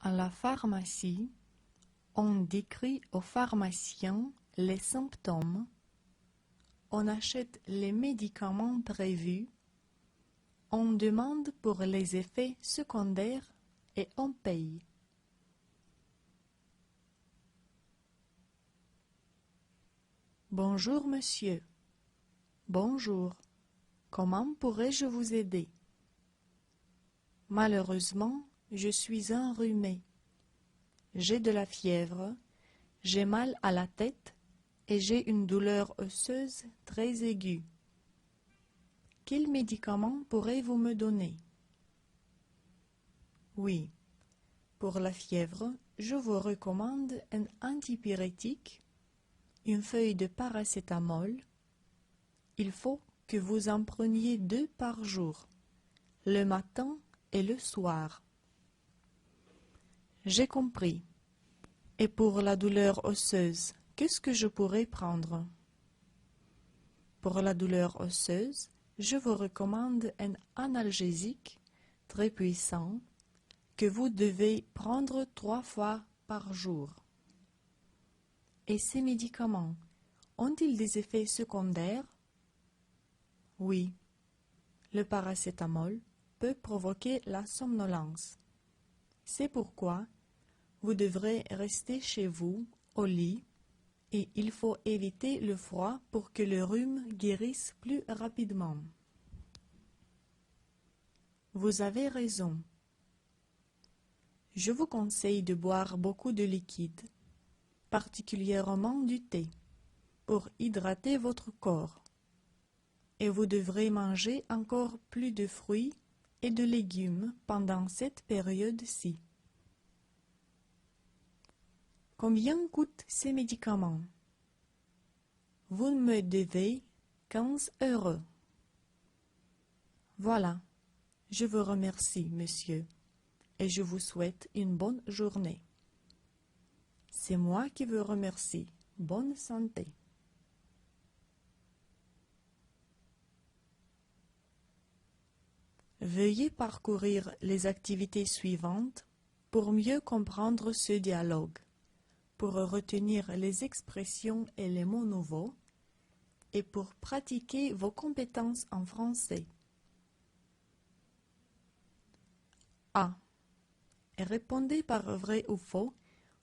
À la pharmacie, on décrit au pharmacien les symptômes, on achète les médicaments prévus, on demande pour les effets secondaires et on paye. Bonjour monsieur. Bonjour. Comment pourrais-je vous aider? Malheureusement, je suis enrhumé. J'ai de la fièvre, j'ai mal à la tête et j'ai une douleur osseuse très aiguë. Quel médicament pourrez-vous me donner? Oui, pour la fièvre, je vous recommande un antipyrétique, une feuille de paracétamol. Il faut que vous en preniez 2 par jour, le matin et le soir. J'ai compris. Et pour la douleur osseuse, qu'est-ce que je pourrais prendre? Pour la douleur osseuse, je vous recommande un analgésique très puissant que vous devez prendre 3 fois par jour. Et ces médicaments ont-ils des effets secondaires? Oui, le paracétamol peut provoquer la somnolence. C'est pourquoi vous devrez rester chez vous, au lit, et il faut éviter le froid pour que le rhume guérisse plus rapidement. Vous avez raison. Je vous conseille de boire beaucoup de liquide, particulièrement du thé, pour hydrater votre corps. Et vous devrez manger encore plus de fruits et de légumes pendant cette période-ci. Combien coûtent ces médicaments? Vous me devez 15 €. Voilà, je vous remercie, monsieur, et je vous souhaite une bonne journée. C'est moi qui vous remercie. Bonne santé. Veuillez parcourir les activités suivantes pour mieux comprendre ce dialogue, pour retenir les expressions et les mots nouveaux, et pour pratiquer vos compétences en français. A. Répondez par vrai ou faux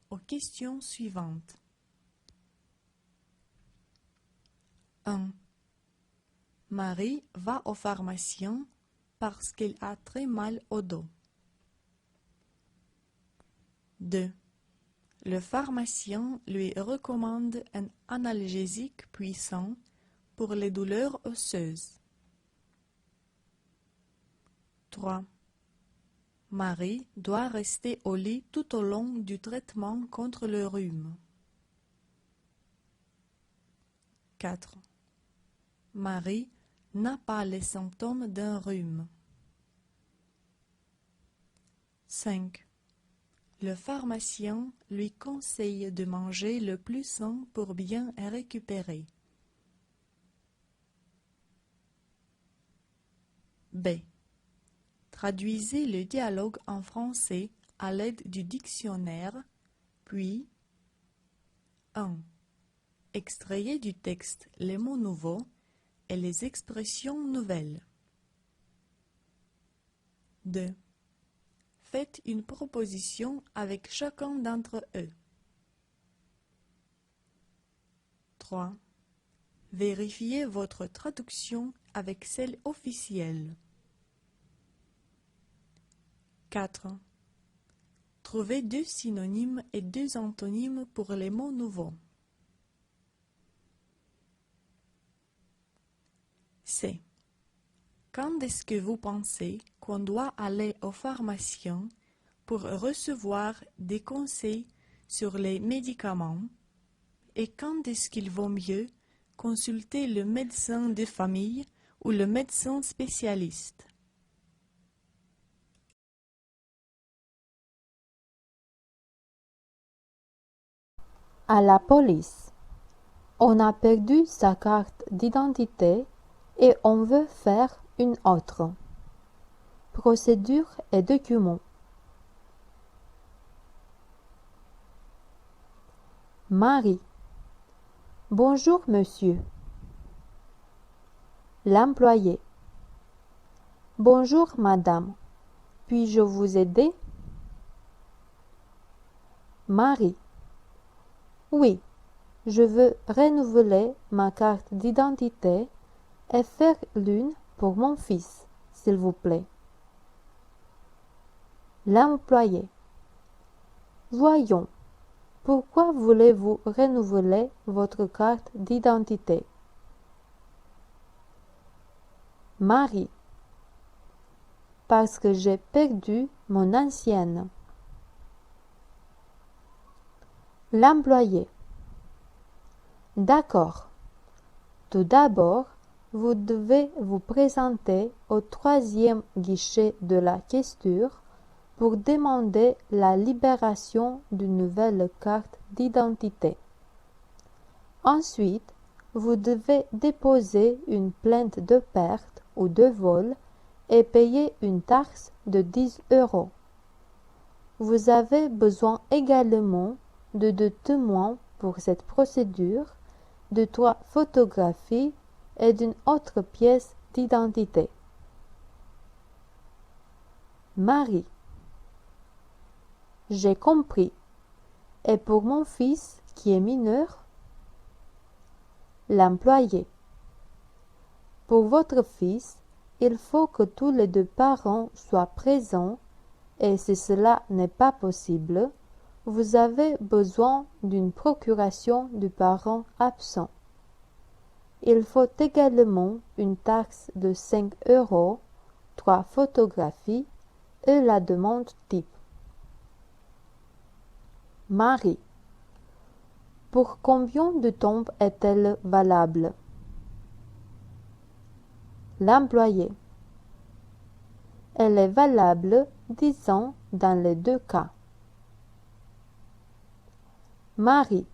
aux questions suivantes. 1. Marie va au pharmacien parce qu'elle a très mal au dos. 2. Le pharmacien lui recommande un analgésique puissant pour les douleurs osseuses. 3. Marie doit rester au lit tout au long du traitement contre le rhume. 4. Marie n'a pas les symptômes d'un rhume. 5. Le pharmacien lui conseille de manger le plus sain pour bien récupérer. B. Traduisez le dialogue en français à l'aide du dictionnaire, puis 1. Extrayez du texte les mots nouveaux et les expressions nouvelles. 2. Faites une proposition avec chacun d'entre eux. 3. Vérifiez votre traduction avec celle officielle. 4. Trouvez 2 synonymes et 2 antonymes pour les mots nouveaux. C. Quand est-ce que vous pensez qu'on doit aller au pharmacien pour recevoir des conseils sur les médicaments et quand est-ce qu'il vaut mieux consulter le médecin de famille ou le médecin spécialiste? À la police. On a perdu sa carte d'identité et on veut faire une autre. Procédure et documents. Marie. Bonjour, monsieur. L'employé. Bonjour, madame. Puis-je vous aider? Marie. Oui, je veux renouveler ma carte d'identité et faire l'une pour mon fils, s'il vous plaît. L'employé. Voyons, pourquoi voulez-vous renouveler votre carte d'identité? Marie. Parce que j'ai perdu mon ancienne. L'employé. D'accord. Tout d'abord, vous devez vous présenter au 3e guichet de la questure pour demander la libération d'une nouvelle carte d'identité. Ensuite, vous devez déposer une plainte de perte ou de vol et payer une taxe de 10 €. Vous avez besoin également de 2 témoins pour cette procédure, de 3 photographies et d'une autre pièce d'identité. Marie. J'ai compris. Et pour mon fils qui est mineur? L'employé. Pour votre fils, il faut que tous les 2 parents soient présents et si cela n'est pas possible, vous avez besoin d'une procuration du parent absent. Il faut également une taxe de 5 €, 3 photographies et la demande type. Marie. Pour combien de temps est-elle valable? L'employé. Elle est valable 10 ans dans les 2 cas. Marie.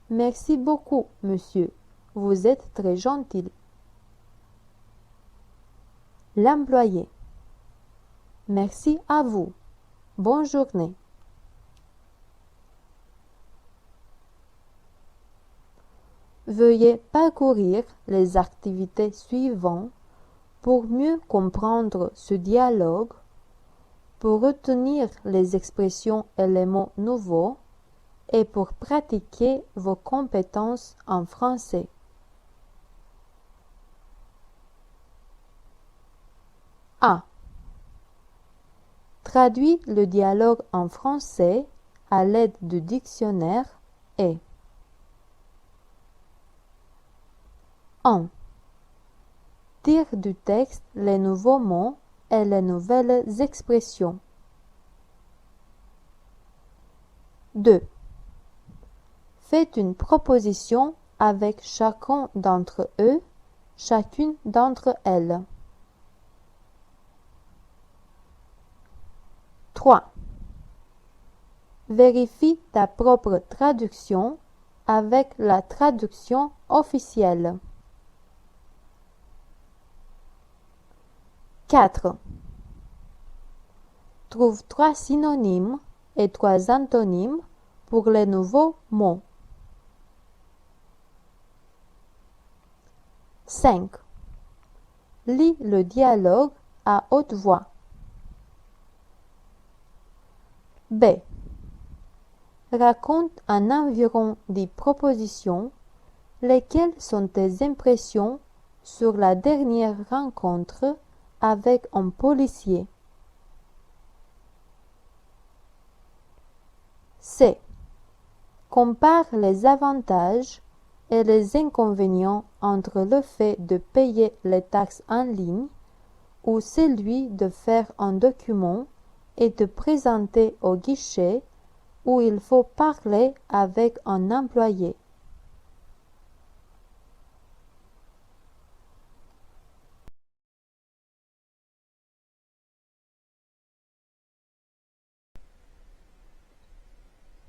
Merci beaucoup, monsieur. Vous êtes très gentil. L'employé. Merci à vous. Bonne journée. Veuillez parcourir les activités suivantes pour mieux comprendre ce dialogue, pour retenir les expressions et les mots nouveaux et pour pratiquer vos compétences en français. A. Traduis le dialogue en français à l'aide du dictionnaire et 1. Tire du texte les nouveaux mots et les nouvelles expressions. 2. Faites une proposition avec chacun d'entre eux, chacune d'entre elles. 3. Vérifie ta propre traduction avec la traduction officielle. 4. Trouve 3 synonymes et 3 antonymes pour les nouveaux mots. 5. Lis le dialogue à haute voix. B. Raconte en environ 10 propositions lesquelles sont tes impressions sur la dernière rencontre avec un policier. C. Compare les avantages et les inconvénients entre le fait de payer les taxes en ligne ou celui de faire un document et de présenter au guichet où il faut parler avec un employé.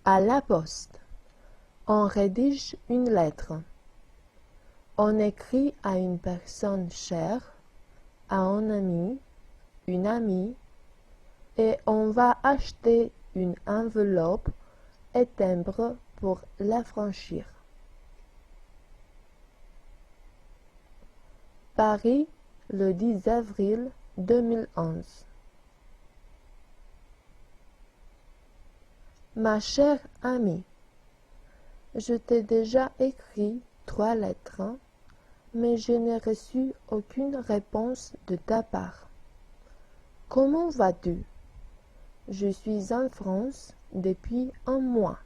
À la poste. On rédige une lettre. On écrit à une personne chère, à un ami, une amie, et on va acheter une enveloppe et timbre pour l'affranchir. Paris, le 10 avril 2011. Ma chère amie, je t'ai déjà écrit 3 lettres, mais je n'ai reçu aucune réponse de ta part. Comment vas-tu? Je suis en France depuis un mois.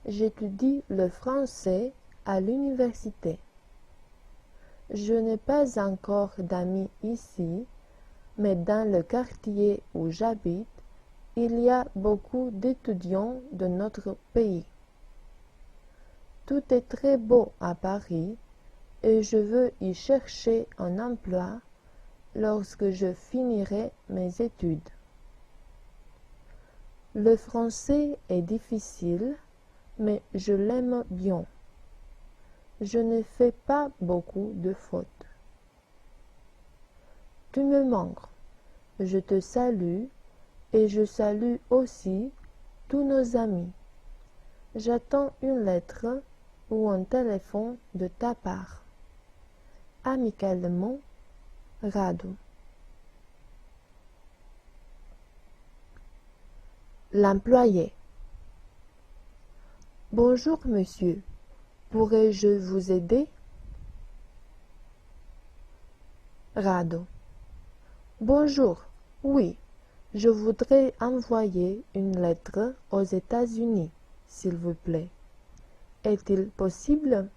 J'étudie le français à l'université. Je n'ai pas encore d'amis ici, mais dans le quartier où j'habite, il y a beaucoup d'étudiants de notre pays. Tout est très beau à Paris et je veux y chercher un emploi lorsque je finirai mes études. Le français est difficile, mais je l'aime bien. Je ne fais pas beaucoup de fautes. Tu me manques. Je te salue et je salue aussi tous nos amis. J'attends une lettre ou un téléphone de ta part. Amicalement, Rado. L'employé. Bonjour monsieur, pourrais-je vous aider? Rado. Bonjour, oui, je voudrais envoyer une lettre aux États-Unis, s'il vous plaît. Est-il possible?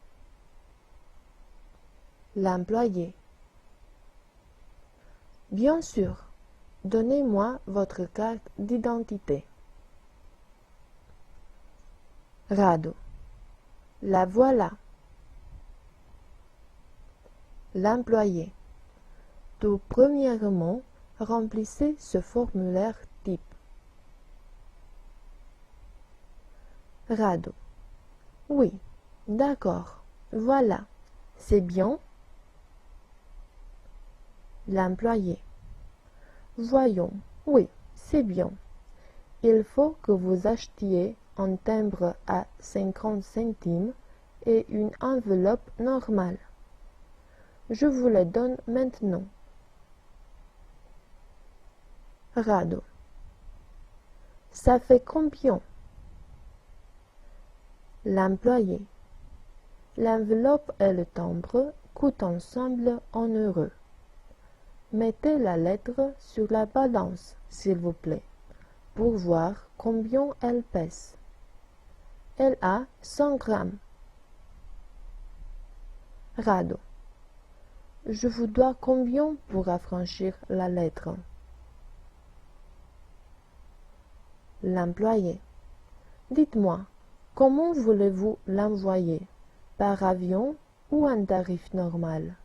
L'employé. Bien sûr, donnez-moi votre carte d'identité. Rado. La voilà. L'employé. Tout premièrement, remplissez ce formulaire type. Rado. Oui, d'accord, voilà, c'est bien. L'employé. Voyons, oui, c'est bien. Il faut que vous achetiez un timbre à 50 centimes et une enveloppe normale. Je vous les donne maintenant. Rado. Ça fait combien? L'employé. L'enveloppe et le timbre coûtent ensemble 1 euro. Mettez la lettre sur la balance, s'il vous plaît, pour voir combien elle pèse. Elle a 100 grammes. Rado. Je vous dois combien pour affranchir la lettre? L'employé. Dites-moi, comment voulez-vous l'envoyer? Par avion ou en tarif normal?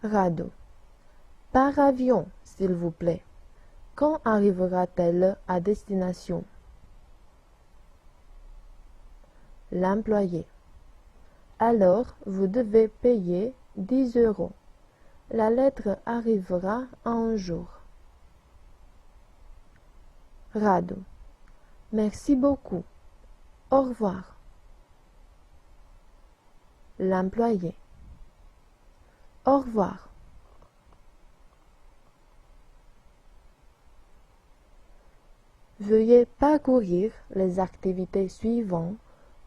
Rado. Par avion, s'il vous plaît. Quand arrivera-t-elle à destination? L'employé. Alors, vous devez payer 10 euros. La lettre arrivera en un jour. Rado. Merci beaucoup. Au revoir. L'employé. Au revoir. Veuillez parcourir les activités suivantes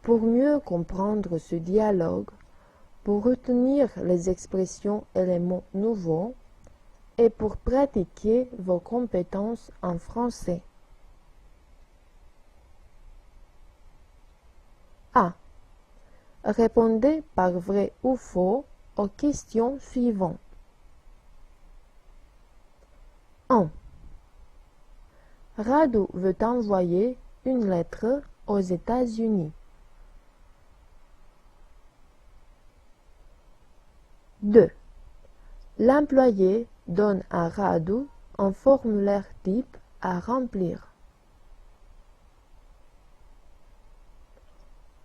pour mieux comprendre ce dialogue, pour retenir les expressions et les mots nouveaux et pour pratiquer vos compétences en français. A. Répondez par vrai ou faux aux questions suivantes. 1. Rado veut envoyer une lettre aux États-Unis. 2. L'employé donne à Rado un formulaire type à remplir.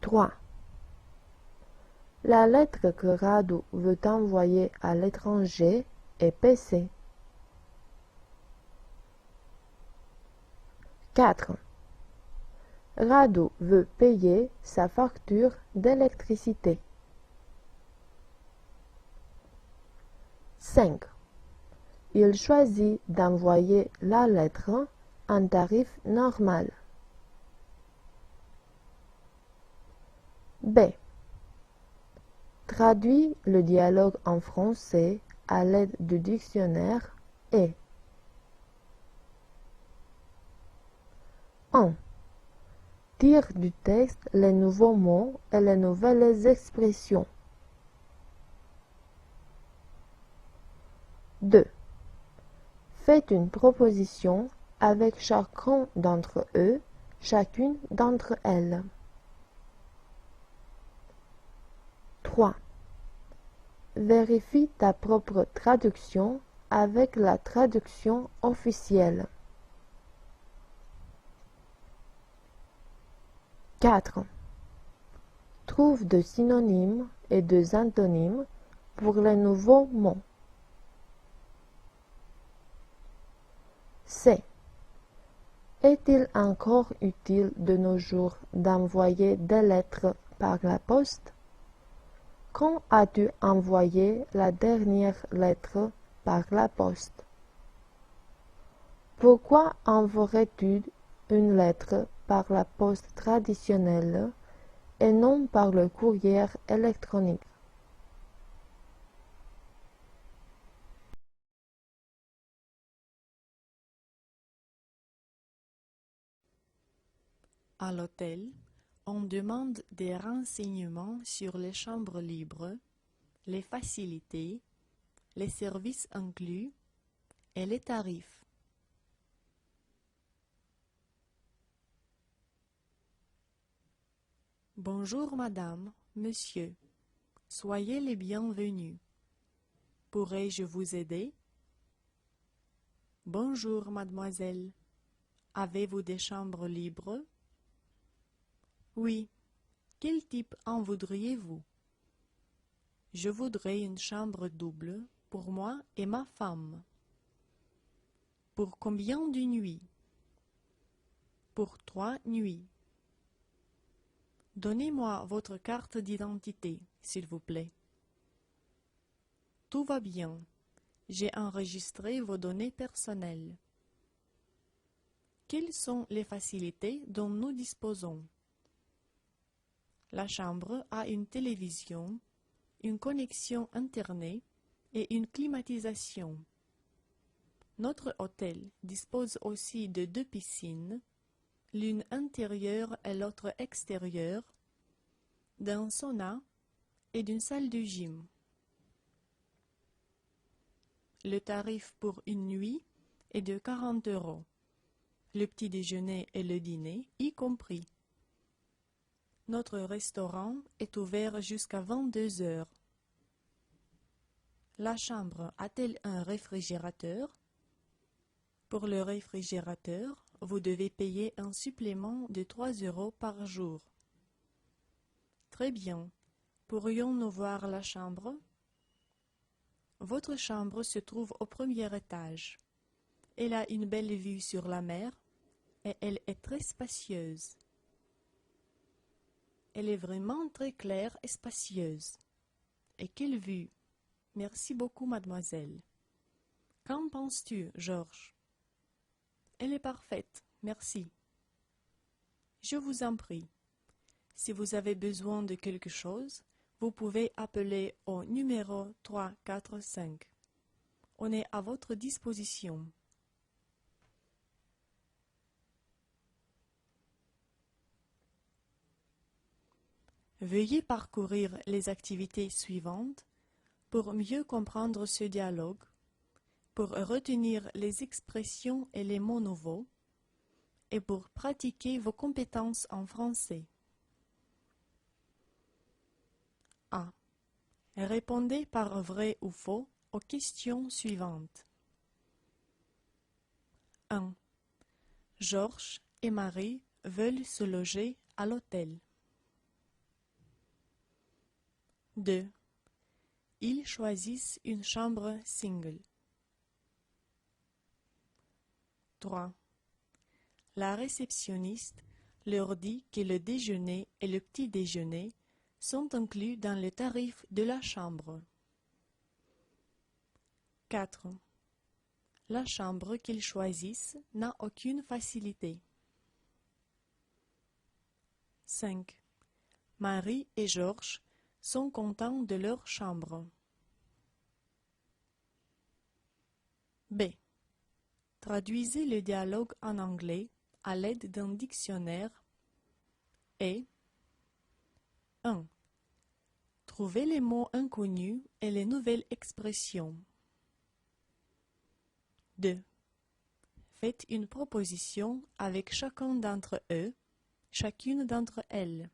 3. La lettre que Rado veut envoyer à l'étranger est PC. 4. Radu veut payer sa facture d'électricité. 5. Il choisit d'envoyer la lettre en tarif normal. B. Traduit le dialogue en français à l'aide du dictionnaire et 1. Tire du texte les nouveaux mots et les nouvelles expressions. 2. Faites une proposition avec chacun d'entre eux, chacune d'entre elles. 3. Vérifie ta propre traduction avec la traduction officielle. 4. Trouve des synonymes et des antonymes pour les nouveaux mots. C. Est-il encore utile de nos jours d'envoyer des lettres par la poste? Quand as-tu envoyé la dernière lettre par la poste? Pourquoi envoierais-tu une lettre par la poste traditionnelle et non par le courrier électronique? À l'hôtel, on demande des renseignements sur les chambres libres, les facilités, les services inclus et les tarifs. Bonjour madame, monsieur, soyez les bienvenus. Pourrais-je vous aider? Bonjour mademoiselle, avez-vous des chambres libres? Oui, quel type en voudriez-vous? Je voudrais une chambre double pour moi et ma femme. Pour combien de nuits? Pour 3 nuits. Donnez-moi votre carte d'identité, s'il vous plaît. Tout va bien. J'ai enregistré vos données personnelles. Quelles sont les facilités dont nous disposons? La chambre a une télévision, une connexion Internet et une climatisation. Notre hôtel dispose aussi de 2 piscines, l'une intérieure et l'autre extérieure, d'un sauna et d'une salle de gym. Le tarif pour une nuit est de 40 €, le petit déjeuner et le dîner y compris. Notre restaurant est ouvert jusqu'à 22 heures. La chambre a-t-elle un réfrigérateur? Pour le réfrigérateur, vous devez payer un supplément de 3 € par jour. Très bien. Pourrions-nous voir la chambre? Votre chambre se trouve au premier étage. Elle a une belle vue sur la mer et elle est très spacieuse. Elle est vraiment très claire et spacieuse. Et quelle vue! Merci beaucoup, mademoiselle. Qu'en penses-tu, Georges? Elle est parfaite, merci. Je vous en prie. Si vous avez besoin de quelque chose, vous pouvez appeler au numéro 345. On est à votre disposition. Veuillez parcourir les activités suivantes pour mieux comprendre ce dialogue, pour retenir les expressions et les mots nouveaux, et pour pratiquer vos compétences en français. A. Répondez par vrai ou faux aux questions suivantes. 1. Georges et Marie veulent se loger à l'hôtel. 2. Ils choisissent une chambre single. 3. La réceptionniste leur dit que le déjeuner et le petit déjeuner sont inclus dans le tarif de la chambre. 4. La chambre qu'ils choisissent n'a aucune facilité. 5. Marie et Georges sont contents de leur chambre. B. Traduisez le dialogue en anglais à l'aide d'un dictionnaire et 1. Trouvez les mots inconnus et les nouvelles expressions. 2. Faites une proposition avec chacun d'entre eux, chacune d'entre elles.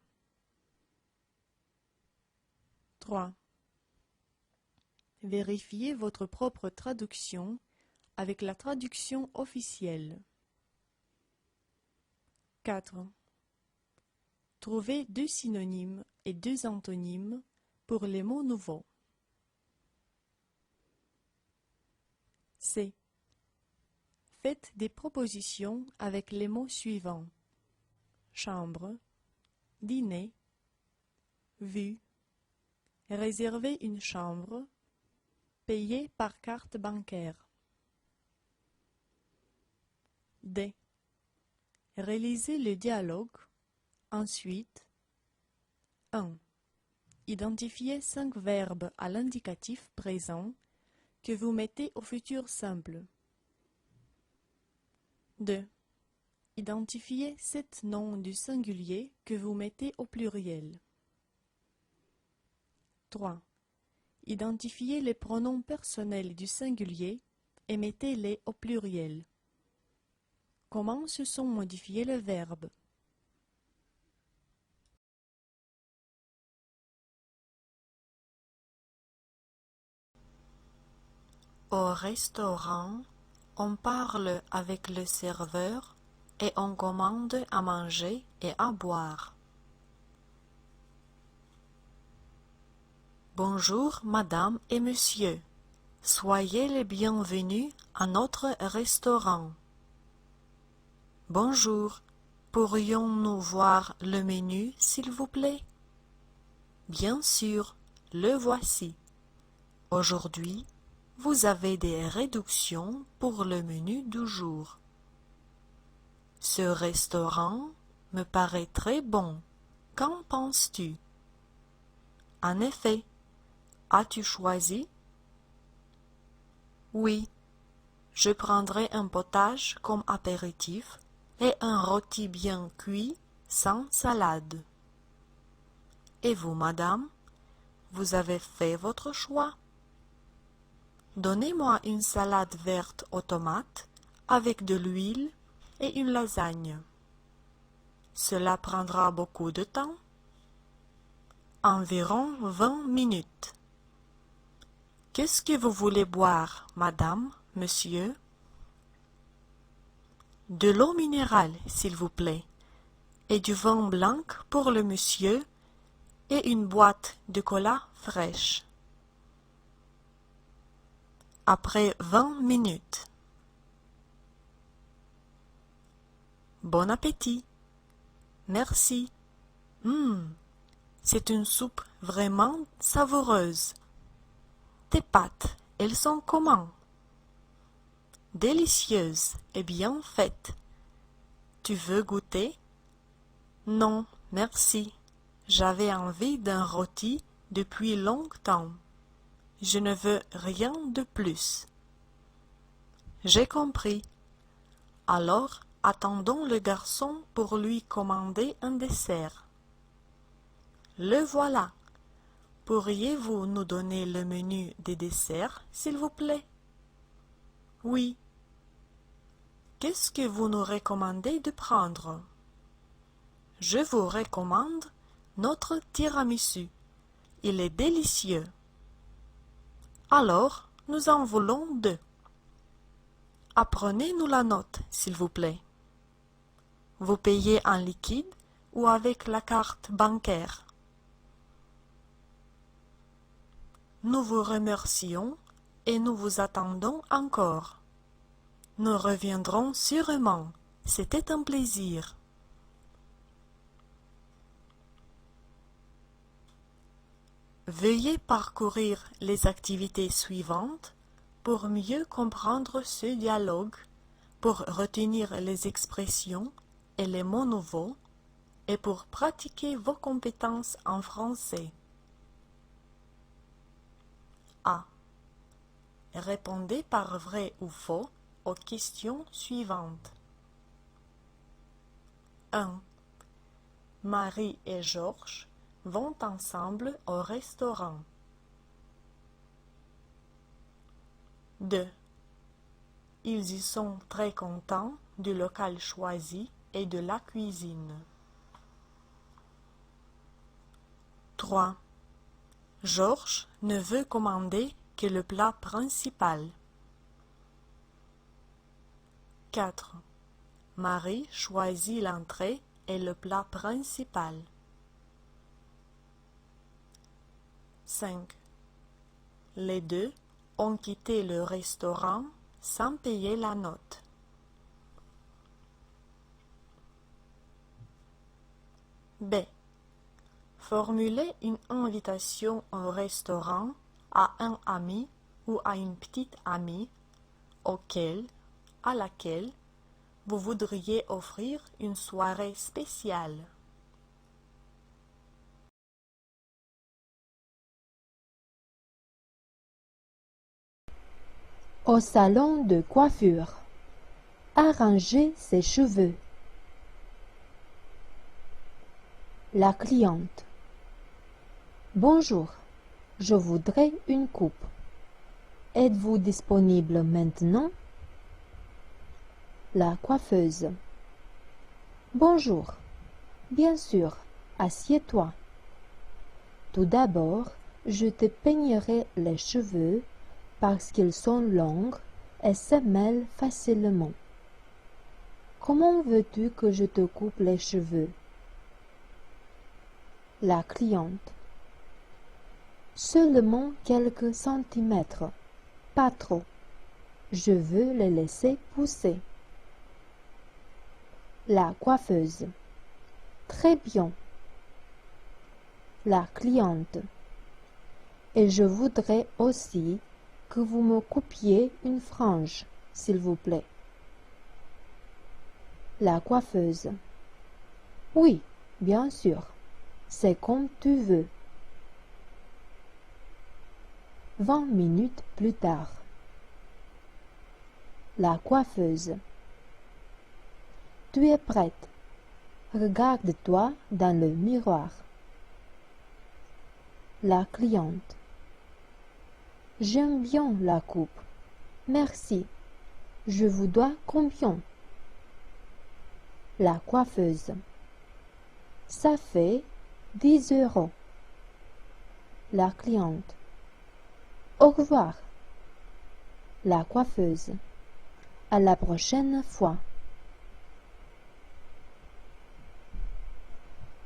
3. Vérifiez votre propre traduction avec la traduction officielle. 4. Trouvez 2 synonymes et 2 antonymes pour les mots nouveaux. C. Faites des propositions avec les mots suivants: chambre, dîner, vue, réserver une chambre, payer par carte bancaire. D. Réalisez le dialogue. Ensuite, 1. Identifiez 5 verbes à l'indicatif présent que vous mettez au futur simple. 2. Identifiez 7 noms du singulier que vous mettez au pluriel. 3. Identifiez les pronoms personnels du singulier et mettez-les au pluriel. Comment se sont modifiés les verbes? Au restaurant, on parle avec le serveur et on commande à manger et à boire. Bonjour, madame et monsieur. Soyez les bienvenus à notre restaurant. Bonjour, pourrions-nous voir le menu, s'il vous plaît? Bien sûr, le voici. Aujourd'hui, vous avez des réductions pour le menu du jour. Ce restaurant me paraît très bon. Qu'en penses-tu? En effet, as-tu choisi? Oui, je prendrai un potage comme apéritif et un rôti bien cuit sans salade. Et vous, madame, vous avez fait votre choix? Donnez-moi une salade verte aux tomates avec de l'huile et une lasagne. Cela prendra beaucoup de temps? Environ 20 minutes. Qu'est-ce que vous voulez boire, madame, monsieur? De l'eau minérale, s'il vous plaît, et du vin blanc pour le monsieur, et une boîte de cola fraîche. Après 20 minutes. Bon appétit. Merci. C'est une soupe vraiment savoureuse. Tes pâtes, elles sont comment? Délicieuses et bien faites. Tu veux goûter? Non, merci. J'avais envie d'un rôti depuis longtemps. Je ne veux rien de plus. J'ai compris. Alors, attendons le garçon pour lui commander un dessert. Le voilà. Pourriez-vous nous donner le menu des desserts, s'il vous plaît? Oui. Qu'est-ce que vous nous recommandez de prendre? Je vous recommande notre tiramisu. Il est délicieux. Alors, nous en voulons 2. Apprenez-nous la note, s'il vous plaît. Vous payez en liquide ou avec la carte bancaire? Nous vous remercions et nous vous attendons encore. Nous reviendrons sûrement. C'était un plaisir. Veuillez parcourir les activités suivantes pour mieux comprendre ce dialogue, pour retenir les expressions et les mots nouveaux et pour pratiquer vos compétences en français. A. Répondez par vrai ou faux aux questions suivantes. 1. Marie et Georges vont ensemble au restaurant. 2. Ils y sont très contents du local choisi et de la cuisine. 3. Georges ne veut commander que le plat principal. 4. Marie choisit l'entrée et le plat principal. 5. Les deux ont quitté le restaurant sans payer la note. B. Formulez une invitation au restaurant à un ami ou à une petite amie à laquelle vous voudriez offrir une soirée spéciale. Au salon de coiffure. Arranger ses cheveux. La cliente. Bonjour, je voudrais une coupe. Êtes-vous disponible maintenant? La coiffeuse. Bonjour. Bien sûr, assieds-toi. Tout d'abord, je te peignerai les cheveux parce qu'ils sont longs et se mêlent facilement. Comment veux-tu que je te coupe les cheveux? La cliente. Seulement quelques centimètres, pas trop. Je veux les laisser pousser. La coiffeuse. Très bien. La cliente. Et je voudrais aussi que vous me coupiez une frange, s'il vous plaît. La coiffeuse. Oui, bien sûr. C'est comme tu veux. 20 minutes plus tard. La coiffeuse. Tu es prête. Regarde-toi dans le miroir. La cliente. J'aime bien la coupe. Merci. Je vous dois combien? La coiffeuse. Ça fait 10 euros. La cliente. Au revoir. La coiffeuse. À la prochaine fois.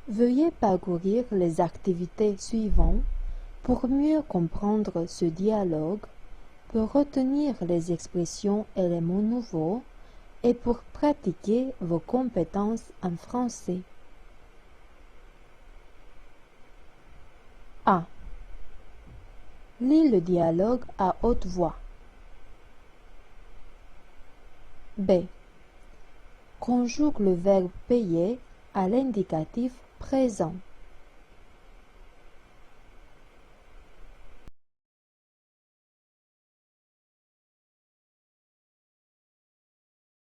Veuillez parcourir les activités suivantes pour mieux comprendre ce dialogue, pour retenir les expressions et les mots nouveaux et pour pratiquer vos compétences en français. A. Lis le dialogue à haute voix. B. Conjugue le verbe payer à l'indicatif présent.